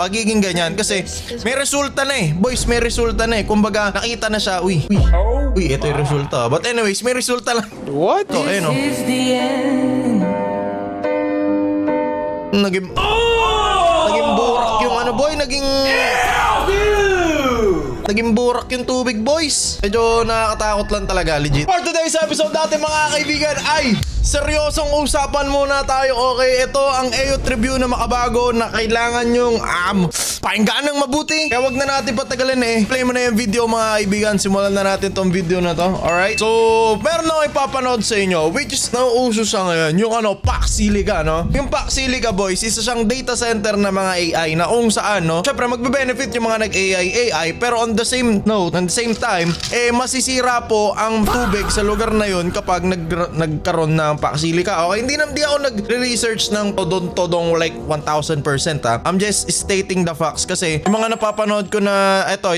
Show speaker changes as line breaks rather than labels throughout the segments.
magiging ganyan kasi may resulta na eh. Boys, may resulta na eh. Kumbaga, nakita na siya. Uy, ito yung resulta. But anyways, may resulta lang.
What?
So, ayun o. Naging burak yung ano boy, naging burak yung tubig boys. Medyo nakakatakot lang talaga, legit. For today's episode natin mga kaibigan ay seryosong usapan muna tayo. Okay, ito ang EOT review na makabago na kailangan yung pakinggan ng mabuti. Kaya wag na natin patagalin eh. Play mo na yung video mga kaibigan. Simulan na natin tong video na to. Alright? So, meron ako ipapanood sa inyo which is nauuso siya ngayon. Yung PAC Silica, no? Yung PAC Silica boys, isa siyang data center na mga AI na kung saan, no? Syempre, magbe-benefit yung mga nag-AI, pero on the same note, on the same time, masisira po ang tubig sa lugar na yun kapag nagkaroon ng PAC Silica. Okay? Hindi ako nag-research ng todong like 1000% ha. I'm just stating the facts kasi yung mga napapanood ko na ito,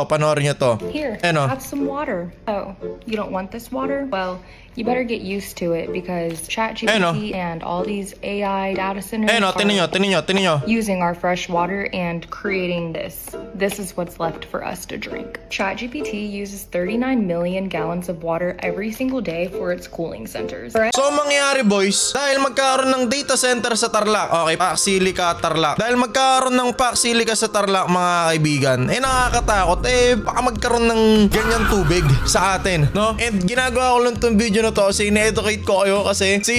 panoorin nyo to.
Here,
Ano?
have some water. Oh, you don't want this water? Well, you better get used to it because ChatGPT and all these AI data centers
Tinan nyo.
using our fresh water and creating this. This is what's left for us to drink. ChatGPT uses 39 million gallons of water every single day for its cooling centers.
So, mangyayari boys, dahil magkaroon ng data center sa Tarlac, okay, PAC Silica Tarlac. Dahil magkaroon ng PAC Silica sa Tarlac mga kaibigan, nakakatakot, baka magkaroon ng ganyan tubig sa atin, no? And ginagawa ko lang itong video na to kasi ine-educate ko kayo kasi si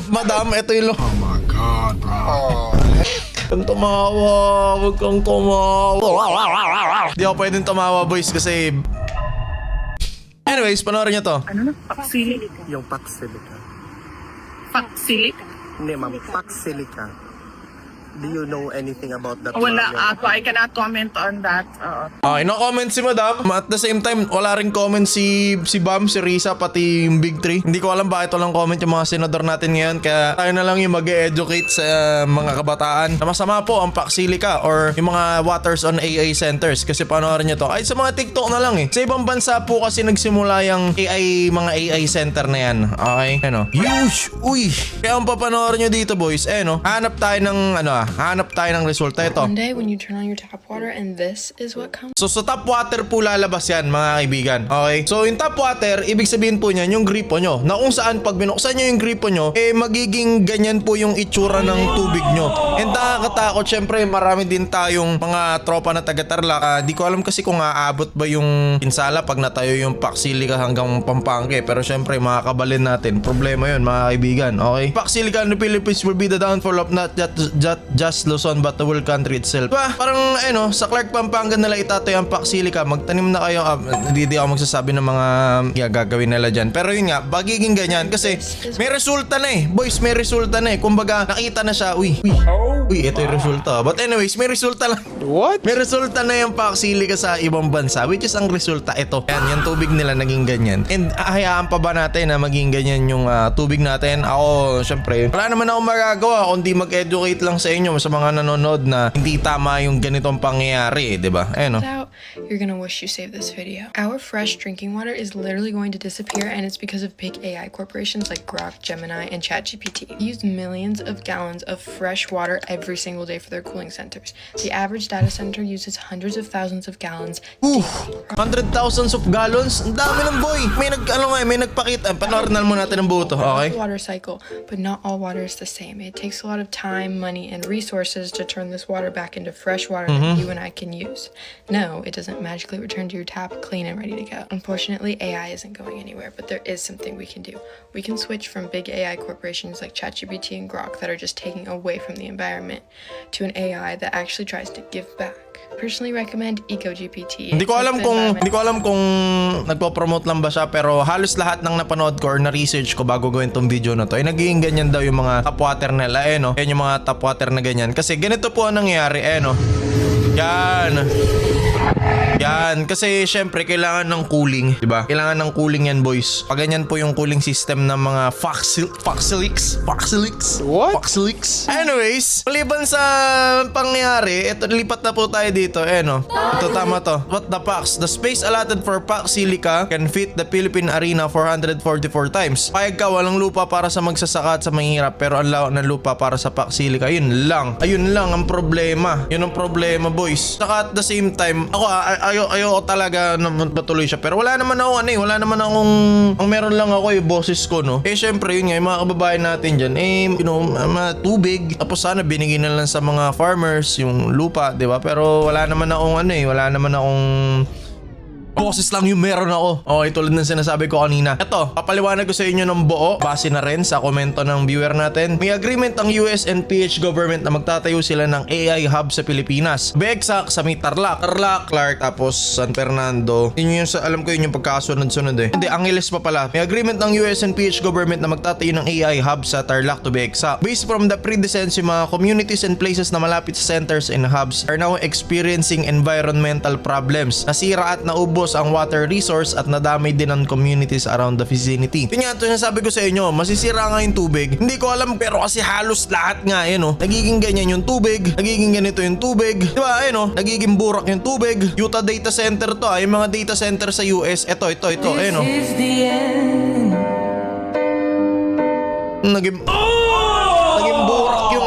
Madam, ito yung
Oh my God, bro.
Huwag kang tumawa. Di ako pwedeng tumawa boys kasi anyways, panoorin nyo to.
Ano na? Paksili?
Yung PAC Silica.
Paksili?
Hindi ma'am, PAC Silica. Do you know anything about that?
Wala
ma'am?
ako. I cannot comment on that.
Okay, no comment si Madam. At the same time, wala rin comment si Bam, si Risa, pati yung Big Three. Hindi ko alam bakit walang comment yung mga senador natin ngayon. Kaya tayo na lang yung mag-educate sa mga kabataan. Na masama po ang PAC Silica or yung mga waters on AI centers. Kasi panoorin nyo to. Ay, sa mga TikTok na lang eh. Sa ibang bansa po kasi nagsimula yung mga AI center na yan. Okay? Ano? Yush! Uy! Kaya ang papanoorin nyo dito boys, hanap tayo ng resulta ito.
One day when you turn on your tap water and this is what comes.
So sa tap water po lalabas yan mga kaibigan. Okay? So yung tap water, ibig sabihin po niyan yung gripo nyo. Na kung saan pag binuksan nyo yung gripo nyo, magiging ganyan po yung itsura ng tubig nyo. And nakakatakot, syempre marami din tayong mga tropa na taga-Tarlac. Di ko alam kasi kung aabot ba yung pinsala pag natayo yung PAC Silica hanggang Pampanga. Pero syempre makakabalin natin. Problema yun mga kaibigan. Okay? PAC Silica in the Philippines will be the downfall of not just Luzon but the whole country itself. Parang sa Clark, Pampanga nila itatayo ang PAC Silica. Magtanim na kayo. Hindi ako magsasabi ng mga gagawin nila dyan. Pero yun nga, magiging ganyan kasi may resulta na eh. Boys, may resulta na eh. Kumbaga, nakita na siya. Uy, ito yung resulta. But anyways, may resulta lang.
What?
May resulta na yung PAC Silica sa ibang bansa which is ang resulta ito. Yan, yung tubig nila naging ganyan. And hayaan pa ba natin na maging ganyan yung tubig natin? Ako, syempre, wala naman ako magagawa kundi mag-educate lang sa inyo sa mga nanonood na hindi tama yung ganitong pangyayari, di ba?
Out, you're gonna wish you saved this video. Our fresh drinking water is literally going to disappear, and it's because of big AI corporations like Grok, Gemini, and ChatGPT. They use millions of gallons of fresh water every single day for their cooling centers. The average data center uses hundreds of thousands of gallons.
Hundred thousands of gallons? Ang dami ng boy! May nagpakita. Panoorin mo natin ang buo to, okay?
Water cycle, but not all water is the same. It takes a lot of time, money, and resources to turn this water back into fresh water that you and I can use. No, it doesn't magically return to your tap clean and ready to go. Unfortunately, AI isn't going anywhere, but there is something we can do. We can switch from big AI corporations like ChatGPT and Grok that are just taking away from the environment to an AI that actually tries to give back. Personally recommend EcoGPT.
Hindi ko alam kung nagpo-promote lang ba siya, pero halos lahat ng napanood ko or na-research ko bago gawin tong video na to ay naging ganyan daw yung mga tap water nila, Yan yung mga tap water na ganyan. Kasi ganito po ang nangyayari, Yan, kasi syempre kailangan ng cooling, 'di ba? Kailangan ng cooling yan, boys. Pag ganyan po yung cooling system ng mga Foxilix. What? Foxilix. Anyways, maliban sa pangyayari, ito lipat na po tayo dito. No. Ito tama to. What the Fox? The space allotted for Foxilica can fit the Philippine Arena 444 times. Payag ka, walang lupa para sa magsasaka at sa mahirap, pero ang lawak ng lupa para sa Foxilica. Ayun lang ang problema. Yun ang problema, boys. Saka at the same time, ako ayoko talaga na patuloy siya. Pero wala naman ako wala naman akong ang meron lang ako yung boses ko, no. Syempre yun nga, yung mga kababayan natin dyan, tubig. Tapos sana binigyan na lang sa mga farmers yung lupa, di ba? Pero wala naman akong wala naman akong boses lang yung meron ako. Okay, tulad ng sinasabi ko kanina. Ito, papaliwanag ko sa inyo ng buo. Base na rin sa komento ng viewer natin. May agreement ang US and PH government na magtatayo sila ng AI hub sa Pilipinas. Begsak sa may Tarlac, Clark, tapos San Fernando. Yun yung alam ko yun yung pagkasunod-sunod eh. Hindi, Angeles pa pala. May agreement ang US and PH government na magtatayo ng AI hub sa Tarlac to Begsak. Based from the pre-descents, yung mga communities and places na malapit sa centers and hubs are now experiencing environmental problems. Nasira at naubos ang water resource at nadamay din ang communities around the vicinity. Yun nga, ito yung sabi ko sa inyo, masisira nga yung tubig. Hindi ko alam, pero kasi halos lahat nga, nagiging ganyan yung tubig, nagiging ganito yung tubig. Diba, nagiging burak yung tubig. Utah data center to, yung mga data center sa US. Ito, naging burak yung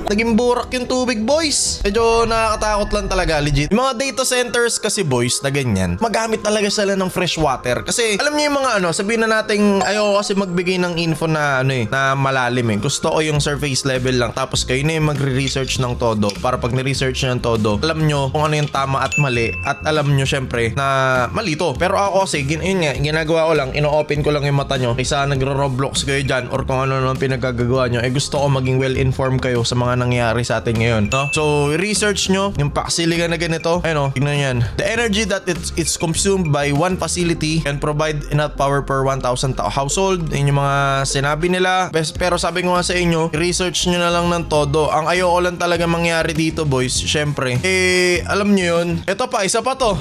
naging burak yung tubig, boys. Medyo nakakatakot lang talaga, legit. Yung mga data centers kasi, boys, na ganyan, magamit talaga sila ng fresh water. Kasi, alam niyo yung mga sabihin na natin, ayoko kasi magbigay ng info na na malalim eh. Gusto ko yung surface level lang. Tapos kayo na yung magre-research ng todo. Para pag ni-research nyo ng todo, alam nyo kung ano yung tama at mali. At alam nyo syempre na mali to. Pero ako kasi, yun nga, ginagawa ko lang, ino-open ko lang yung mata nyo. Kaysa nagro-Roblox kayo dyan or kung ano nang pinagkagagawa nyo, gusto ko maging well-informed kayo sa mga nangyari sa atin ngayon, no? So, research nyo yung Foxilica na ganito. Tignan yan. The energy that it's consumed by one facility can provide enough power per 1,000 household. Yun yung mga sinabi nila. Pero sabi ko nga sa inyo, research nyo na lang ng todo. Ang ayoko lang talaga mangyari dito, boys, syempre. Alam nyo yun. Ito pa, isa pa to.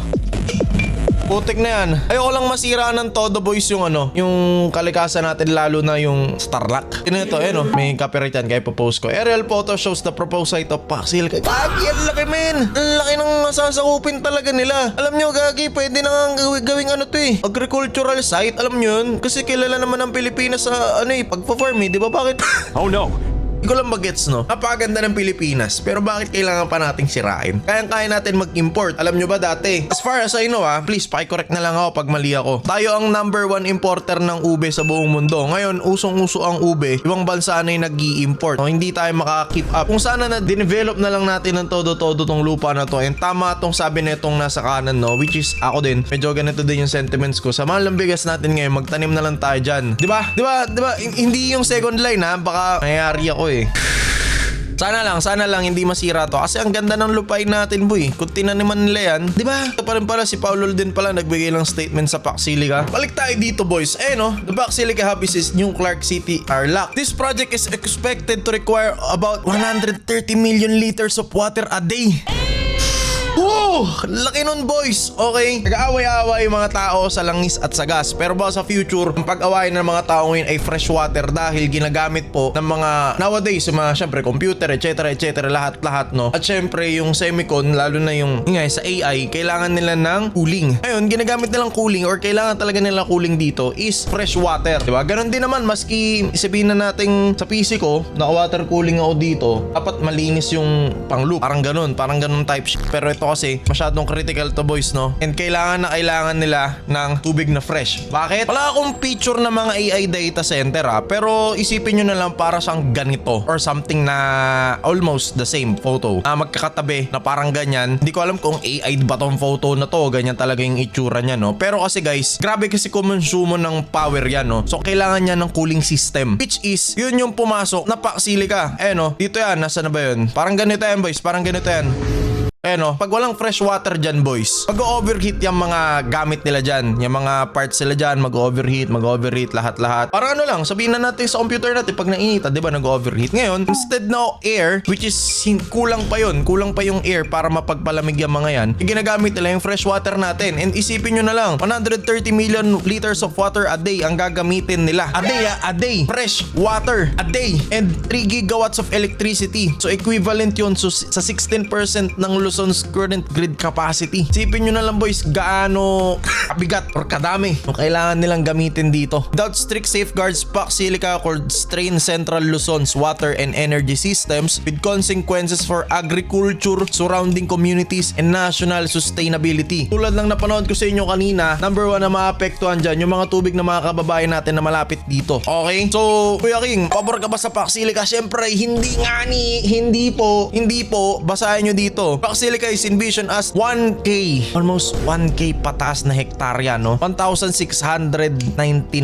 Putik na yan. Ayoko lang masira ng todo, boys, yung yung kalikasan natin, lalo na yung Tarlac. Ito, may copyright yan, kaya post ko. Aerial photo shows the proposed site of Foxilica. Gagi, ang laki, men. Ang laki ng masasakupin talaga nila. Alam nyo, Gagi, pwede na nga gawing agricultural site. Alam nyo yun? Kasi kilala naman ang Pilipinas sa pagpa-farm di ba? Bakit?
Oh no!
Hindi ko lang bagets, no? Napakaganda ng Pilipinas, pero bakit kailangan pa nating sirain? Kaya natin mag-import. Alam nyo ba dati? As far as I know, please, pakicorrect na lang ako pag mali ako. Tayo ang number 1 importer ng ube sa buong mundo. Ngayon, usong-uso ang ube. Ibang bansa na yung nag-i-import. Hindi tayo makaka-keep up. Kung sana na dinevelop na lang natin ng todo-todo tong lupa na to. And tama tong sabi netong nasa kanan, no? Which is ako din. Medyo ganito din yung sentiments ko. Sa mahal ng bigas natin ngayon, magtanim na lang tayo dyan. Diba? Hindi yung second line, baka mayayari ako Sana lang hindi masira to kasi ang ganda ng lupain natin, boy. Kung tinaniman nila yan, di ba? Ito pa rin pala si Paulo din pala nagbigay ng statement sa Foxilica. Balik tayo dito, boys. The Foxilica hub is New Clark City, Tarlac. This project is expected to require about 130 million liters of water a day. Woo! Laki nun, boys. Okay? Nag-aaway-aaway yung mga tao sa langis at sa gas. Pero ba sa future, ang pag-awayan ng mga tao ngayon ay fresh water dahil ginagamit po ng mga nowadays, yung mga syempre computer, etc. lahat, no? At syempre yung semicon, lalo na yung sa AI, kailangan nila ng cooling. Ngayon, ginagamit nilang cooling or kailangan talaga nilang cooling dito is fresh water. Diba? Ganon din naman, maski sabihin na natin sa PC ko, naka-water cooling ako dito, dapat malinis yung pang-loop. Parang ganon type shit. Pero ito kasi masyadong critical to, boys, no? And kailangan nila ng tubig na fresh. Bakit? Wala akong picture ng mga AI data center, pero isipin nyo na lang para siyang ganito or something na almost the same photo. Magkakatabi na parang ganyan. Hindi ko alam kung AI ba tong photo na to. Ganyan talaga yung itsura niya, no? Pero kasi, guys, grabe kasi kumonsumo ng power yan, no? So kailangan niya ng cooling system, which is yun yung pumasok na Foxilica. No? Dito yan. Nasaan na ba yun? Parang ganito yan, boys. Parang ganito yan. Ayan o, pag walang fresh water dyan boys, mag-overheat yung mga gamit nila dyan. Yung mga parts nila dyan, mag-overheat, lahat-lahat. Para ano lang, sabihin na natin sa computer natin, pag nainita, di ba nag-overheat? Ngayon, instead no air, which is kulang pa yung air para mapagpalamig yung mga yan, yung ginagamit nila yung fresh water natin. And isipin nyo na lang, 130 million liters of water a day ang gagamitin nila. A day. Fresh water a day. And 3 gigawatts of electricity. So equivalent yun sa 16% ng Luzon's current grid capacity. Isipin nyo na lang boys, gaano kabigat or kadami yung kailangan nilang gamitin dito. Without strict safeguards, PAC Silica could strain Central Luzon's water and energy systems with consequences for agriculture, surrounding communities, and national sustainability. Tulad lang napanood ko sa inyo kanina, number 1 na maapektuhan dyan, yung mga tubig na mga kababayan natin na malapit dito. Okay? So, Kuya King, pabor ka ba sa PAC Silica? Siyempre, hindi po. Basahin nyo dito. PAC Silica is envisioned as 1K. Almost 1K pataas na hektarya, no? 1,619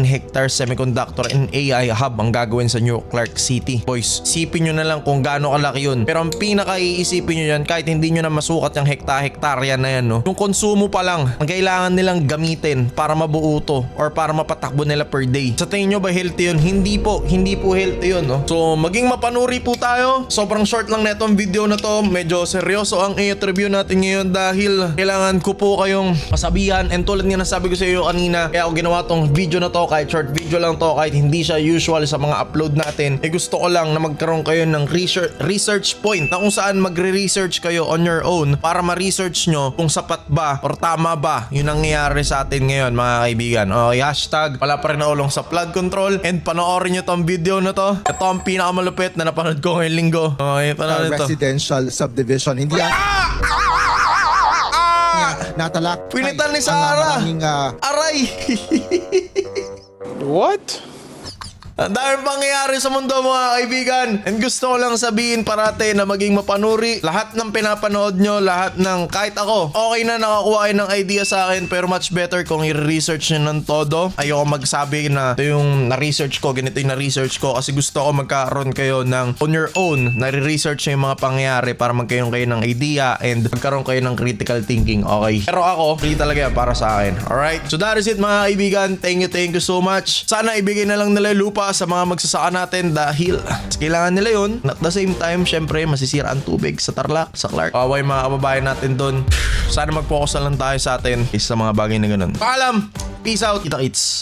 hectares semiconductor and AI hub ang gagawin sa New Clark City. Boys, isipin nyo na lang kung gaano kalaki yun. Pero ang pinaka-iisipin nyo yan, kahit hindi nyo na masukat yung hektarya na yan, no? Yung konsumo pa lang, ang kailangan nilang gamitin para mabuo to or para mapatakbo nila per day. Sa tingin nyo ba healthy yun? Hindi po healthy yun, no? So, maging mapanuri po tayo. Sobrang short lang na itong video na to. Medyo seryoso ang EOT review natin ngayon dahil kailangan ko po kayong masabihan, and tulad nga nasabi ko sa iyo kanina, kaya ako ginawa tong video na to, kahit short video lang to, kahit hindi siya usual sa mga upload natin, gusto ko lang na magkaroon kayo ng research point na kung saan magre-research kayo on your own para ma-research nyo kung sapat ba or tama ba yung nangyayari sa atin ngayon mga kaibigan. Okay, hashtag wala pa rin naulong sa flood control, and panoorin nyo tong video na to. Ito ang pinakamalupit na napanood ko ngayong linggo. Okay, panoorin to.
Residential subdivision. Hindi yan natalak.
Pinitan ni Sarah. Aray!
What?
Ang daming pangyayari sa mundo mga kaibigan. And gusto ko lang sabihin parate na maging mapanuri. Lahat ng pinapanood nyo, lahat ng kahit ako, okay na nakakuha kayo ng idea sa akin, pero much better kung i-research nyo ng todo. Ayoko magsabi na ito yung na-research ko, ganito yung na-research ko, kasi gusto ko magkaroon kayo ng on your own, na-research nyo yung mga pangyayari para magkaroon kayo ng idea and magkaroon kayo ng critical thinking. Okay? Pero ako, free talaga yan para sa akin. Alright? So that is it mga kaibigan. Thank you so much. Sana ibigay na lang nila lupa sa mga magsasaka natin dahil kailangan nila yun. At the same time, syempre, masisira ang tubig sa Tarlac, sa Clark. Kaway mga kababayan natin doon. Sana mag-focus na lang tayo sa atin sa mga bagay na ganun. Paalam! Peace out! Kita-kits!